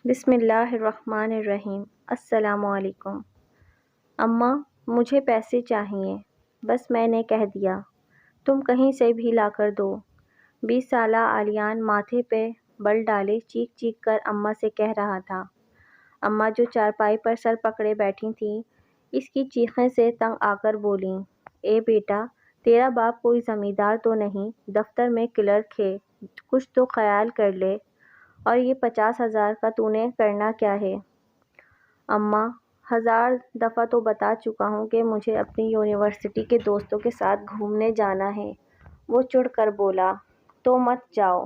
بسم اللہ الرحمن الرحیم۔ السلام علیکم۔ اماں، مجھے پیسے چاہیے، بس میں نے کہہ دیا، تم کہیں سے بھی لا کر دو۔ 20 سالہ علیان ماتھے پہ بل ڈالے چیخ چیخ کر اماں سے کہہ رہا تھا۔ اماں جو چارپائی پر سر پکڑے بیٹھی تھیں، اس کی چیخیں سے تنگ آ کر بولیں، اے بیٹا، تیرا باپ کوئی زمیندار تو نہیں، دفتر میں کلرک ہے، کچھ تو خیال کر لے، اور یہ 50,000 کا تو نے کرنا کیا ہے؟ اماں، 1000 دفعہ تو بتا چکا ہوں کہ مجھے اپنی یونیورسٹی کے دوستوں کے ساتھ گھومنے جانا ہے۔ وہ چڑ کر بولا، تو مت جاؤ۔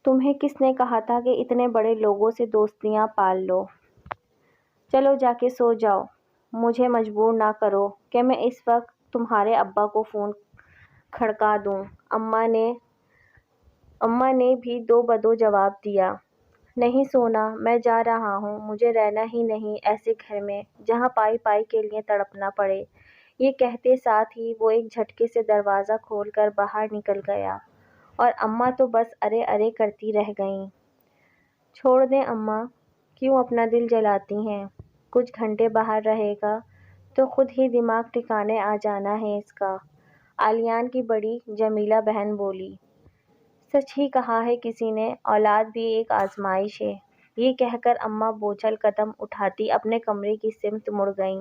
تمہیں کس نے کہا تھا کہ اتنے بڑے لوگوں سے دوستیاں پال لو؟ چلو جا کے سو جاؤ، مجھے مجبور نہ کرو کہ میں اس وقت تمہارے ابا کو فون کھڑکا دوں۔ اماں نے بھی دو بدو جواب دیا، نہیں سونا، میں جا رہا ہوں، مجھے رہنا ہی نہیں ایسے گھر میں جہاں پائی پائی کے لیے تڑپنا پڑے۔ یہ کہتے ساتھ ہی وہ ایک جھٹکے سے دروازہ کھول کر باہر نکل گیا، اور اماں تو بس ارے ارے کرتی رہ گئیں۔ چھوڑ دیں اماں، کیوں اپنا دل جلاتی ہیں؟ کچھ گھنٹے باہر رہے گا تو خود ہی دماغ ٹھکانے آ جانا ہے اس کا۔ علیان کی بڑی جمیلہ بہن بولی، سچ ہی کہا ہے کسی نے، اولاد بھی ایک آزمائش ہے۔ یہ کہہ کر اماں بوجھل قدم اٹھاتی اپنے کمرے کی سمت مڑ گئیں۔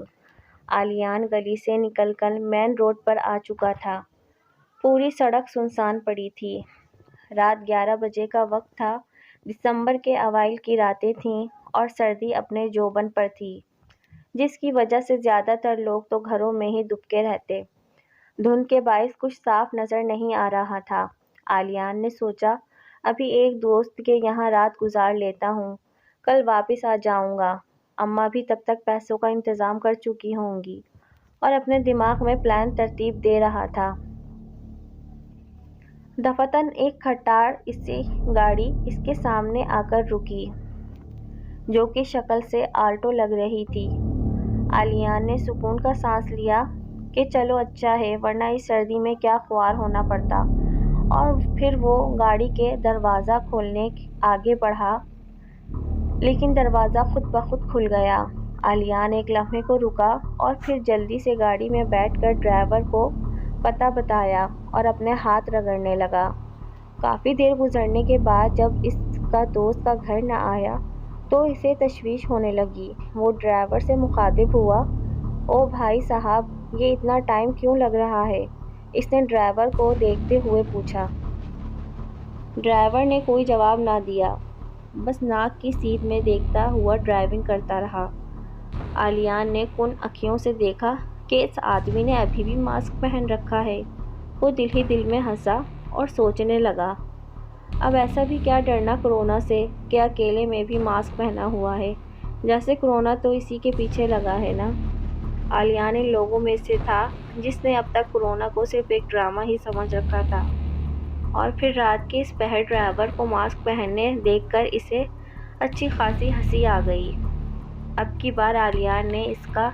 علیان گلی سے نکل کر مین روڈ پر آ چکا تھا۔ پوری سڑک سنسان پڑی تھی۔ رات 11 بجے کا وقت تھا، دسمبر کے اوائل کی راتیں تھیں اور سردی اپنے جوبن پر تھی، جس کی وجہ سے زیادہ تر لوگ تو گھروں میں ہی دبکے رہتے۔ دھند کے باعث کچھ صاف نظر نہیں آ رہا تھا۔ علیان نے سوچا، ابھی ایک دوست کے یہاں رات گزار لیتا ہوں، کل واپس آ جاؤں گا۔ اماں بھی تب تک پیسوں کا انتظام کر چکی ہوں گی، اور اپنے دماغ میں پلان ترتیب دے رہا تھا۔ دفتن ایک کھٹار سی گاڑی اس کے سامنے آ کر رکی، جو کہ شکل سے آلٹو لگ رہی تھی۔ علیان نے سکون کا سانس لیا کہ چلو اچھا ہے، ورنہ اس سردی میں کیا خوار ہونا پڑتا، اور پھر وہ گاڑی کے دروازہ کھولنے آگے بڑھا، لیکن دروازہ خود بخود کھل گیا۔ علیان ایک لمحے کو رکا اور پھر جلدی سے گاڑی میں بیٹھ کر ڈرائیور کو پتہ بتایا اور اپنے ہاتھ رگڑنے لگا۔ کافی دیر گزرنے کے بعد جب اس کا دوست کا گھر نہ آیا تو اسے تشویش ہونے لگی۔ وہ ڈرائیور سے مخاطب ہوا، او بھائی صاحب، یہ اتنا ٹائم کیوں لگ رہا ہے؟ اس نے ڈرائیور کو دیکھتے ہوئے پوچھا۔ ڈرائیور نے کوئی جواب نہ دیا، بس ناک کی سیدھ میں دیکھتا ہوا ڈرائیونگ کرتا رہا۔ علیان نے کن آنکھوں سے دیکھا کہ اس آدمی نے ابھی بھی ماسک پہن رکھا ہے۔ وہ دل ہی دل میں ہنسا اور سوچنے لگا، اب ایسا بھی کیا ڈرنا کورونا سے کہ اکیلے میں بھی ماسک پہنا ہوا ہے، جیسے کورونا تو اسی کے پیچھے لگا ہے نا۔ علیان ان لوگوں میں سے تھا جس نے اب تک کورونا کو صرف ایک ڈرامہ ہی سمجھ رکھا تھا، اور پھر رات کے اس پہر ڈرائیور کو ماسک پہنے دیکھ کر اسے اچھی خاصی ہنسی آ گئی۔ اب کی بار علیان نے اس کا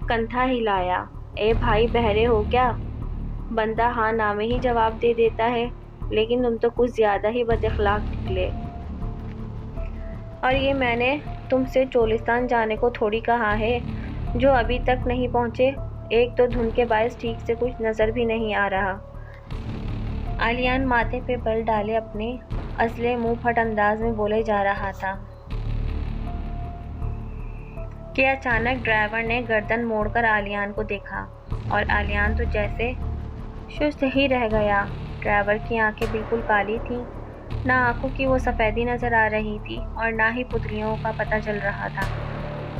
کندھا ہلایا، اے بھائی، بہرے ہو کیا؟ بندہ ہاں نہ میں ہی جواب دے دیتا ہے، لیکن تم تو کچھ زیادہ ہی بد اخلاق نکلے۔ اور یہ میں نے تم سے چولستان جانے کو تھوڑی کہا ہے، جو ابھی تک نہیں پہنچے۔ ایک تو دھند کے باعث ٹھیک سے کچھ نظر بھی نہیں آ رہا۔ علیان ماتھے پہ بل ڈالے اپنے ازلے منہ پھٹ انداز میں بولے جا رہا تھا کہ اچانک ڈرائیور نے گردن موڑ کر علیان کو دیکھا، اور علیان تو جیسے شست ہی رہ گیا۔ ڈرائیور کی آنکھیں بالکل کالی تھیں، نہ آنکھوں کی وہ سفیدی نظر آ رہی تھی اور نہ ہی پتلیوں کا پتہ چل رہا تھا۔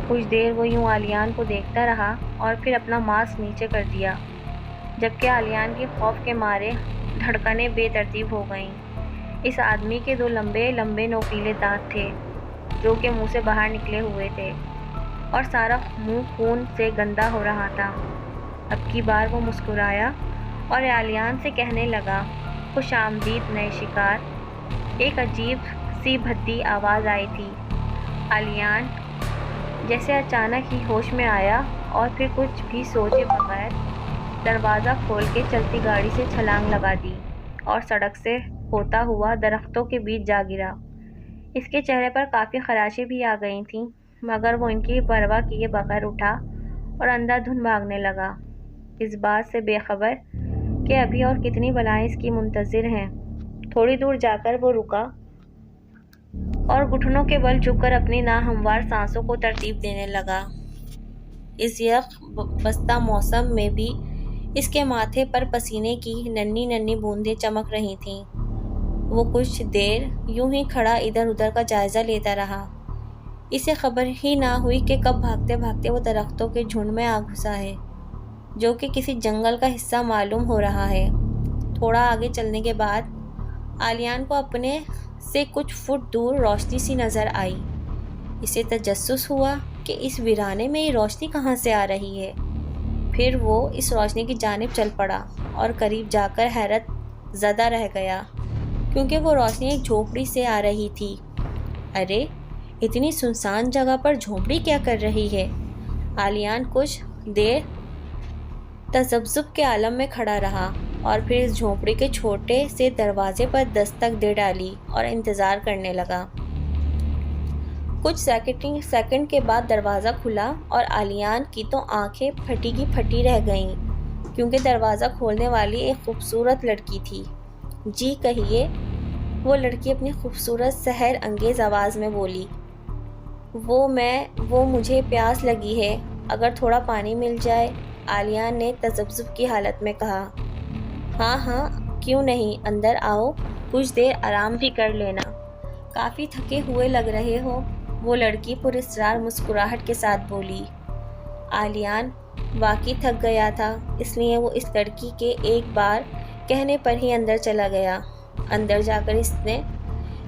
کچھ دیر وہ یوں علیان کو دیکھتا رہا اور پھر اپنا ماسک نیچے کر دیا، جبکہ علیان کی خوف کے مارے دھڑکنیں بے ترتیب ہو گئیں۔ اس آدمی کے 2 لمبے لمبے نوکیلے دانت تھے جو کہ منہ سے باہر نکلے ہوئے تھے، اور سارا منہ خون سے گندا ہو رہا تھا۔ اب کی بار وہ مسکرایا اور علیان سے کہنے لگا، خوش آمدید نئے شکار۔ ایک عجیب سی بھدی آواز آئی تھی۔ علیان جیسے اچانک ہی ہوش میں آیا اور پھر کچھ بھی سوچے بغیر دروازہ کھول کے چلتی گاڑی سے چھلانگ لگا دی اور سڑک سے ہوتا ہوا درختوں کے بیچ جا گرا۔ اس کے چہرے پر کافی خراشیں بھی آ گئی تھیں، مگر وہ ان کی پرواہ کیے بغیر اٹھا اور اندھا دھند بھاگنے لگا، اس بات سے بے خبر کہ ابھی اور کتنی بلائیں اس کی منتظر ہیں۔ تھوڑی دور جا کر وہ رکا اور گھٹنوں کے بل جھک کر اپنی ناہموار سانسوں کو ترتیب دینے لگا۔ اس یخ بستہ موسم میں بھی اس کے ماتھے پر پسینے کی ننھی ننھی بوندیں چمک رہی تھیں۔ وہ کچھ دیر یوں ہی کھڑا ادھر ادھر کا جائزہ لیتا رہا۔ اسے خبر ہی نہ ہوئی کہ کب بھاگتے بھاگتے وہ درختوں کے جھنڈ میں آ گھسا ہے، جو کہ کسی جنگل کا حصہ معلوم ہو رہا ہے۔ تھوڑا آگے چلنے کے بعد آلیان کو اپنے سے کچھ فٹ دور روشنی سی نظر آئی۔ اسے تجسس ہوا کہ اس ویرانے میں یہ روشنی کہاں سے آ رہی ہے۔ پھر وہ اس روشنی کی جانب چل پڑا اور قریب جا کر حیرت زدہ رہ گیا، کیونکہ وہ روشنی ایک جھونپڑی سے آ رہی تھی۔ ارے، اتنی سنسان جگہ پر جھونپڑی کیا کر رہی ہے؟ آلیان کچھ دیر تذبذب کے عالم میں کھڑا رہا اور پھر اس جھونپڑی کے چھوٹے سے دروازے پر دستک دے ڈالی اور انتظار کرنے لگا۔ کچھ سیکنڈ کے بعد دروازہ کھلا اور آلیان کی تو آنکھیں پھٹی کی پھٹی رہ گئیں، کیونکہ دروازہ کھولنے والی ایک خوبصورت لڑکی تھی۔ جی کہیے، وہ لڑکی اپنی خوبصورت سحر انگیز آواز میں بولی۔ وہ مجھے پیاس لگی ہے، اگر تھوڑا پانی مل جائے، آلیان نے تذبذب کی حالت میں کہا۔ ہاں ہاں، کیوں نہیں، اندر آؤ، کچھ دیر آرام بھی کر لینا، کافی تھکے ہوئے لگ رہے ہو، وہ لڑکی پر اصرار مسکراہٹ کے ساتھ بولی۔ آلیان واقعی تھک گیا تھا، اس لیے وہ اس لڑکی کے ایک بار کہنے پر ہی اندر چلا گیا۔ اندر جا کر اس نے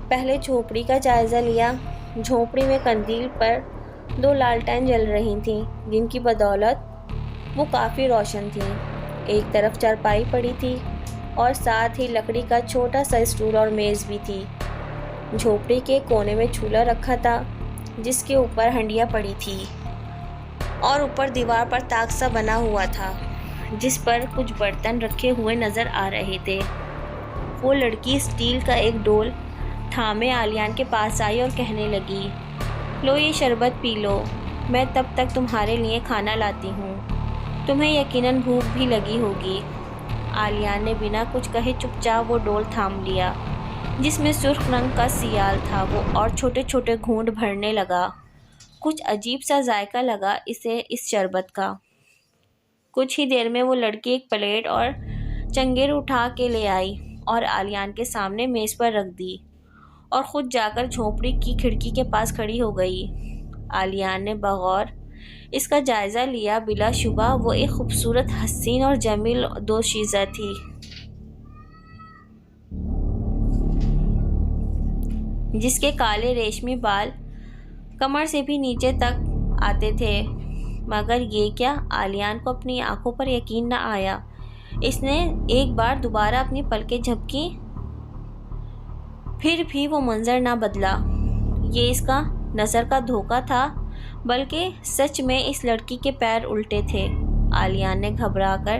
پہلے جھونپڑی کا جائزہ لیا۔ جھونپڑی میں قندیل پر 2 لالٹین جل رہی تھیں، جن کی بدولت وہ کافی روشن تھیں۔ ایک طرف چارپائی پڑی تھی اور ساتھ ہی لکڑی کا چھوٹا سا اسٹول اور میز بھی تھی۔ جھونپڑی کے کونے میں چولہا رکھا تھا، جس کے اوپر ہنڈیاں پڑی تھی اور اوپر دیوار پر طاق سا بنا ہوا تھا، جس پر کچھ برتن رکھے ہوئے نظر آ رہے تھے۔ وہ لڑکی اسٹیل کا ایک ڈول تھامے آلیان کے پاس آئی اور کہنے لگی، لو یہ شربت پی لو، میں تب تک تمہارے لیے کھانا لاتی ہوں، تمہیں یقیناً بھوک بھی لگی ہوگی۔ آلیان نے بنا کچھ کہے چپ چاپ وہ ڈول تھام لیا، جس میں سرخ رنگ کا سیال تھا، وہ اور چھوٹے چھوٹے گھونٹ بھرنے لگا۔ کچھ عجیب سا ذائقہ لگا اسے اس شربت کا۔ کچھ ہی دیر میں وہ لڑکی ایک پلیٹ اور چنگیر اٹھا کے لے آئی اور آلیان کے سامنے میز پر رکھ دی اور خود جا کر جھونپڑی کی کھڑکی کے پاس کھڑی ہو گئی۔ آلیان نے بغور اس کا جائزہ لیا، بلا شبہ وہ ایک خوبصورت، حسین اور جمیل دوشیزہ تھی، جس کے کالے ریشمی بال کمر سے بھی نیچے تک آتے تھے۔ مگر یہ کیا؟ آلیان کو اپنی آنکھوں پر یقین نہ آیا۔ اس نے ایک بار دوبارہ اپنی پلکیں جھپکیں، پھر بھی وہ منظر نہ بدلا۔ یہ اس کا نظر کا دھوکہ تھا، بلکہ سچ میں اس لڑکی کے پیر الٹے تھے۔ آلیان نے گھبرا کر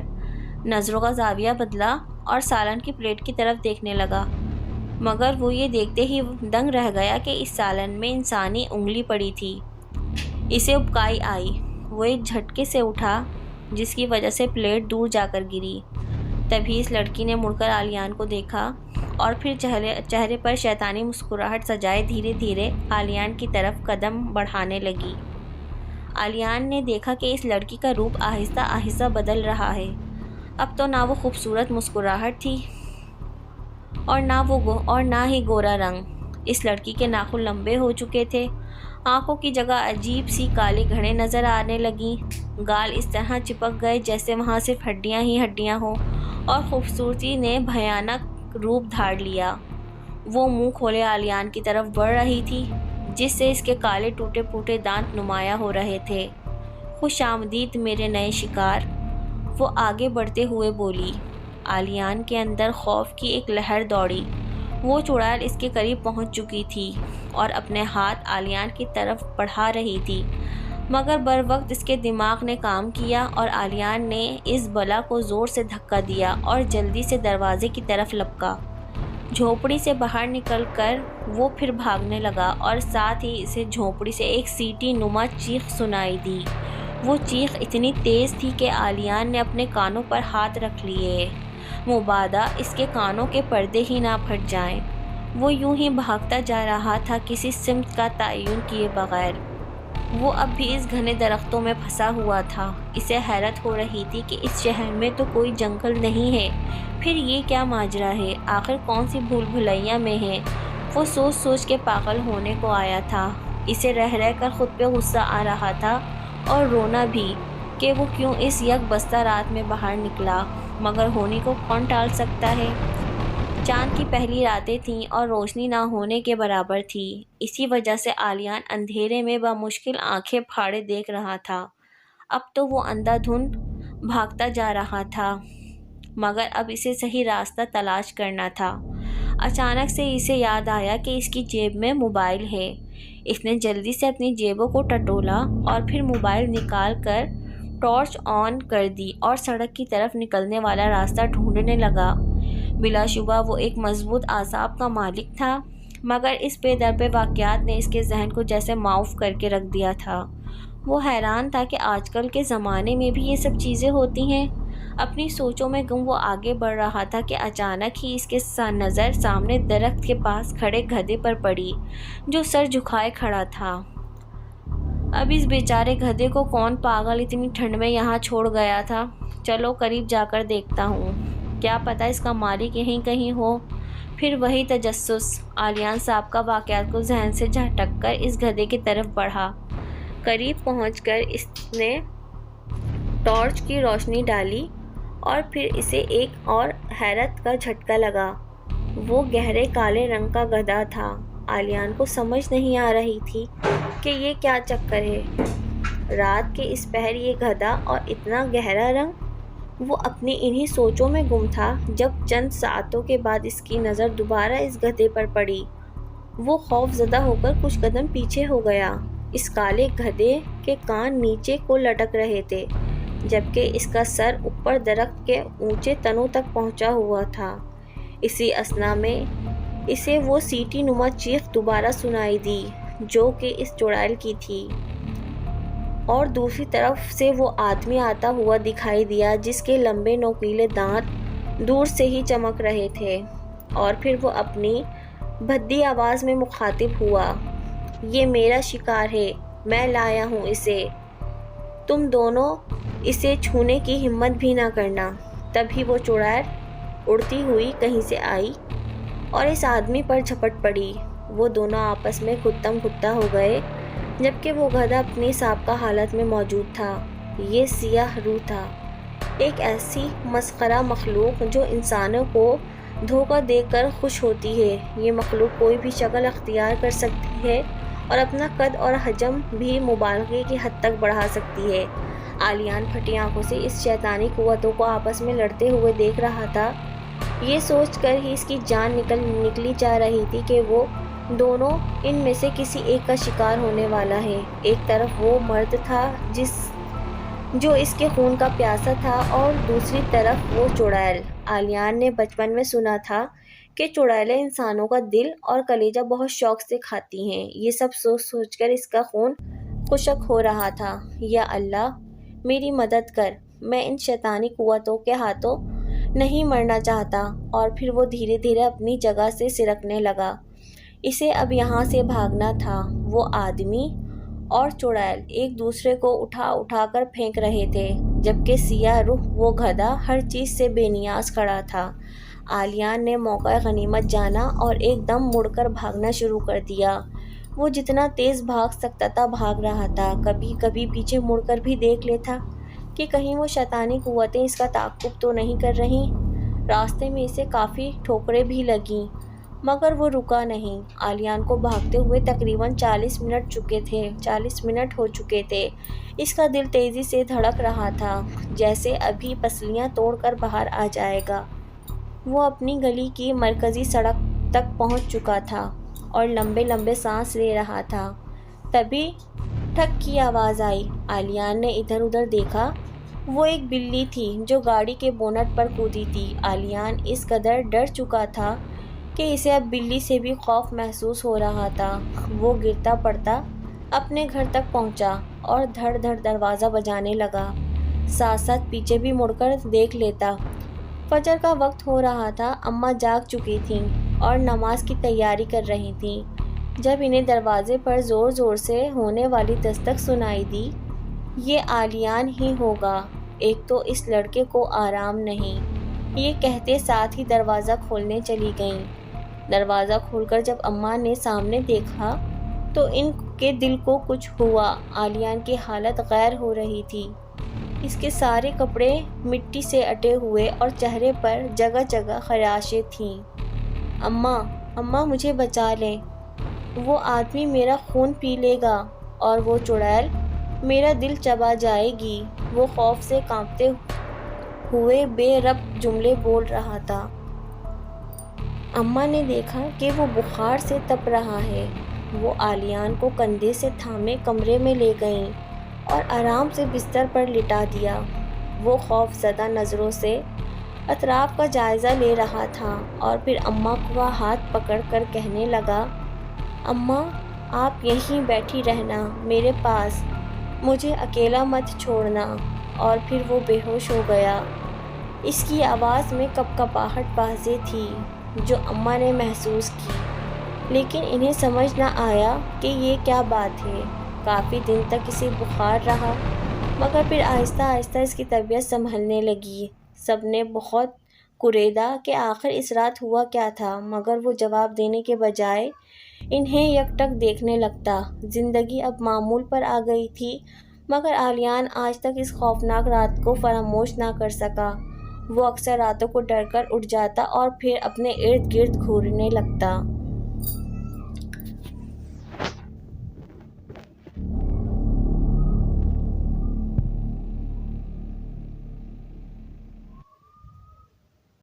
نظروں کا زاویہ بدلا اور سالن کی پلیٹ کی طرف دیکھنے لگا، مگر وہ یہ دیکھتے ہی دنگ رہ گیا کہ اس سالن میں انسانی انگلی پڑی تھی۔ اسے اُبکائی آئی، وہ ایک جھٹکے سے اٹھا، جس کی وجہ سے پلیٹ دور جا کر گری۔ تبھی اس لڑکی نے مڑ کر آلیان کو دیکھا اور پھر چہرے پر شیطانی مسکراہٹ سجائے دھیرے دھیرے آلیان کی طرف قدم بڑھانے لگی۔ آلیان نے دیکھا کہ اس لڑکی کا روپ آہستہ آہستہ بدل رہا ہے۔ اب تو نہ وہ خوبصورت مسکراہٹ تھی اور نہ ہی گورا رنگ۔ اس لڑکی کے ناخن لمبے ہو چکے تھے، آنکھوں کی جگہ عجیب سی کالی گھڑیں نظر آنے لگیں، گال اس طرح چپک گئے جیسے وہاں صرف ہڈیاں ہی ہڈیاں ہوں، اور خوبصورتی نے بھیانک روپ دھار لیا۔ وہ منہ کھولے آلیان کی طرف بڑھ رہی تھی، جس سے اس کے کالے ٹوٹے پھوٹے دانت نمایاں ہو رہے تھے۔ خوش آمدید میرے نئے شکار، وہ آگے بڑھتے ہوئے بولی۔ آلیان کے اندر خوف کی ایک لہر دوڑی۔ وہ چڑیل اس کے قریب پہنچ چکی تھی اور اپنے ہاتھ آلیان کی طرف بڑھا رہی تھی، مگر بروقت اس کے دماغ نے کام کیا اور آلیان نے اس بلا کو زور سے دھکا دیا اور جلدی سے دروازے کی طرف لپکا۔ جھونپڑی سے باہر نکل کر وہ پھر بھاگنے لگا اور ساتھ ہی اسے جھونپڑی سے ایک سیٹی نما چیخ سنائی دی۔ وہ چیخ اتنی تیز تھی کہ عالیان نے اپنے کانوں پر ہاتھ رکھ لیے، مبادا اس کے کانوں کے پردے ہی نہ پھٹ جائیں۔ وہ یوں ہی بھاگتا جا رہا تھا کسی سمت کا تعین کیے بغیر۔ وہ اب بھی اس گھنے درختوں میں پھنسا ہوا تھا۔ اسے حیرت ہو رہی تھی کہ اس شہر میں تو کوئی جنگل نہیں ہے، پھر یہ کیا ماجرا ہے؟ آخر کون سی بھول بھلائیا میں ہے؟ وہ سوچ سوچ کے پاگل ہونے کو آیا تھا۔ اسے رہ رہ کر خود پہ غصہ آ رہا تھا اور رونا بھی کہ وہ کیوں اس یک بستہ رات میں باہر نکلا، مگر ہونے کو کون ٹال سکتا ہے؟ چاند کی پہلی راتیں تھیں اور روشنی نہ ہونے کے برابر تھی۔ اسی وجہ سے عالیان اندھیرے میں بمشکل آنکھیں پھاڑے دیکھ رہا تھا۔ اب تو وہ اندھا دھند بھاگتا جا رہا تھا، مگر اب اسے صحیح راستہ تلاش کرنا تھا۔ اچانک سے اسے یاد آیا کہ اس کی جیب میں موبائل ہے۔ اس نے جلدی سے اپنی جیبوں کو ٹٹولا اور پھر موبائل نکال کر ٹارچ آن کر دی اور سڑک کی طرف نکلنے والا راستہ ڈھونڈنے لگا۔ بلا شبہ وہ ایک مضبوط اعصاب کا مالک تھا، مگر اس بے درپے واقعات نے اس کے ذہن کو جیسے معاف کر کے رکھ دیا تھا۔ وہ حیران تھا کہ آج کل کے زمانے میں بھی یہ سب چیزیں ہوتی ہیں۔ اپنی سوچوں میں گم وہ آگے بڑھ رہا تھا کہ اچانک ہی اس کے نظر سامنے درخت کے پاس کھڑے گدھے پر پڑی، جو سر جھکائے کھڑا تھا۔ اب اس بیچارے گدھے کو کون پاگل اتنی ٹھنڈ میں یہاں چھوڑ گیا تھا؟ چلو قریب جا کر دیکھتا ہوں، کیا پتہ اس کا مالک یہیں کہیں ہو۔ پھر وہی تجسس۔ عالیان صاحب کا واقعات کو ذہن سے جھٹک کر اس گدھے کی طرف بڑھا۔ قریب پہنچ کر اس نے ٹارچ کی روشنی ڈالی اور پھر اسے ایک اور حیرت کا جھٹکا لگا۔ وہ گہرے کالے رنگ کا گدھا تھا۔ عالیان کو سمجھ نہیں آ رہی تھی کہ یہ کیا چکر ہے۔ رات کے اس پہر یہ گدھا اور اتنا گہرا رنگ۔ وہ اپنی انہی سوچوں میں گم تھا جب چند ساعتوں کے بعد اس کی نظر دوبارہ اس گدھے پر پڑی۔ وہ خوف زدہ ہو کر کچھ قدم پیچھے ہو گیا۔ اس کالے گدھے کے کان نیچے کو لٹک رہے تھے، جبکہ اس کا سر اوپر درخت کے اونچے تنوں تک پہنچا ہوا تھا۔ اسی اثنا میں اسے وہ سیٹی نما چیخ دوبارہ سنائی دی جو کہ اس چڑیل کی تھی، اور دوسری طرف سے وہ آدمی آتا ہوا دکھائی دیا جس کے لمبے نوکیلے دانت دور سے ہی چمک رہے تھے۔ اور پھر وہ اپنی بھدی آواز میں مخاطب ہوا، یہ میرا شکار ہے، میں لایا ہوں اسے، تم دونوں اسے چھونے کی ہمت بھی نہ کرنا۔ تبھی وہ چڑیل اڑتی ہوئی کہیں سے آئی اور اس آدمی پر جھپٹ پڑی۔ وہ دونوں آپس میں گھتم گھتہ ہو گئے، جبکہ وہ گدھا اپنی سابقہ حالت میں موجود تھا۔ یہ سیاہ روح تھا، ایک ایسی مسخرہ مخلوق جو انسانوں کو دھوکہ دے کر خوش ہوتی ہے۔ یہ مخلوق کوئی بھی شکل اختیار کر سکتی ہے اور اپنا قد اور حجم بھی مبالغے کی حد تک بڑھا سکتی ہے۔ عالیان پھٹی آنکھوں سے اس شیطانی قوتوں کو آپس میں لڑتے ہوئے دیکھ رہا تھا۔ یہ سوچ کر ہی اس کی جان نکلی جا رہی تھی کہ وہ دونوں ان میں سے کسی ایک کا شکار ہونے والا ہے۔ ایک طرف وہ مرد تھا جو اس کے خون کا پیاسا تھا، اور دوسری طرف وہ چڑیل۔ عالیان نے بچپن میں سنا تھا کہ چڑیلیں انسانوں کا دل اور کلیجہ بہت شوق سے کھاتی ہیں۔ یہ سب سوچ سوچ کر اس کا خون خشک ہو رہا تھا۔ یا اللہ، میری مدد کر، میں ان شیطانی قوتوں کے ہاتھوں نہیں مرنا چاہتا۔ اور پھر وہ دھیرے دھیرے اپنی جگہ سے سرکنے لگا۔ اسے اب یہاں سے بھاگنا تھا۔ وہ آدمی اور چڑیل ایک دوسرے کو اٹھا اٹھا کر پھینک رہے تھے، جبکہ سیاہ روح وہ گدھا ہر چیز سے بے نیاز کھڑا تھا۔ عالیان نے موقع غنیمت جانا اور ایک دم مڑ کر بھاگنا شروع کر دیا۔ وہ جتنا تیز بھاگ سکتا تھا بھاگ رہا تھا، کبھی کبھی پیچھے مڑ کر بھی دیکھ لیتا کہ کہیں وہ شیطانی قوتیں اس کا تعاقب تو نہیں کر رہیں۔ راستے میں اسے کافی ٹھوکریں بھی لگیں، مگر وہ رکا نہیں۔ عالیان کو بھاگتے ہوئے تقریباً 40 منٹ ہو چکے تھے۔ اس کا دل تیزی سے دھڑک رہا تھا، جیسے ابھی پسلیاں توڑ کر باہر آ جائے گا۔ وہ اپنی گلی کی مرکزی سڑک تک پہنچ چکا تھا اور لمبے لمبے سانس لے رہا تھا۔ تبھی ٹھک کی آواز آئی۔ عالیان نے ادھر ادھر دیکھا۔ وہ ایک بلی تھی جو گاڑی کے بونٹ پر کودی تھی۔ عالیان اس قدر ڈر چکا تھا کہ کہ اسے اب بلی سے بھی خوف محسوس ہو رہا تھا۔ وہ گرتا پڑتا اپنے گھر تک پہنچا اور دھڑ دھڑ دروازہ بجانے لگا، ساتھ ساتھ پیچھے بھی مڑ کر دیکھ لیتا۔ فجر کا وقت ہو رہا تھا، اماں جاگ چکی تھیں اور نماز کی تیاری کر رہی تھیں جب انہیں دروازے پر زور زور سے ہونے والی دستک سنائی دی۔ یہ آلیان ہی ہوگا، ایک تو اس لڑکے کو آرام نہیں، یہ کہتے ساتھ ہی دروازہ کھولنے چلی گئیں۔ دروازہ کھول کر جب اماں نے سامنے دیکھا تو ان کے دل کو کچھ ہوا۔ آلیان کی حالت غیر ہو رہی تھی، اس کے سارے کپڑے مٹی سے اٹے ہوئے اور چہرے پر جگہ جگہ خراشیں تھیں۔ اماں مجھے بچا لیں، وہ آدمی میرا خون پی لے گا اور وہ چڑیل میرا دل چبا جائے گی۔ وہ خوف سے کانپتے ہوئے بے ربط جملے بول رہا تھا۔ اماں نے دیکھا کہ وہ بخار سے تپ رہا ہے۔ وہ آلیان کو کندھے سے تھامے کمرے میں لے گئیں اور آرام سے بستر پر لٹا دیا۔ وہ خوف زدہ نظروں سے اطراف کا جائزہ لے رہا تھا اور پھر اماں کا ہاتھ پکڑ کر کہنے لگا، اماں آپ یہیں بیٹھی رہنا میرے پاس، مجھے اکیلا مت چھوڑنا۔ اور پھر وہ بے ہوش ہو گیا۔ اس کی آواز میں کپکپاہٹ واضح تھی جو اماں نے محسوس کی، لیکن انہیں سمجھ نہ آیا کہ یہ کیا بات ہے۔ کافی دن تک اسے بخار رہا، مگر پھر آہستہ آہستہ اس کی طبیعت سنبھلنے لگی۔ سب نے بہت کوریدا کہ آخر اس رات ہوا کیا تھا، مگر وہ جواب دینے کے بجائے انہیں یکٹک دیکھنے لگتا۔ زندگی اب معمول پر آ گئی تھی، مگر آلیان آج تک اس خوفناک رات کو فراموش نہ کر سکا۔ وہ اکثر راتوں کو ڈر کر اٹھ جاتا اور پھر اپنے ارد گرد گھورنے لگتا۔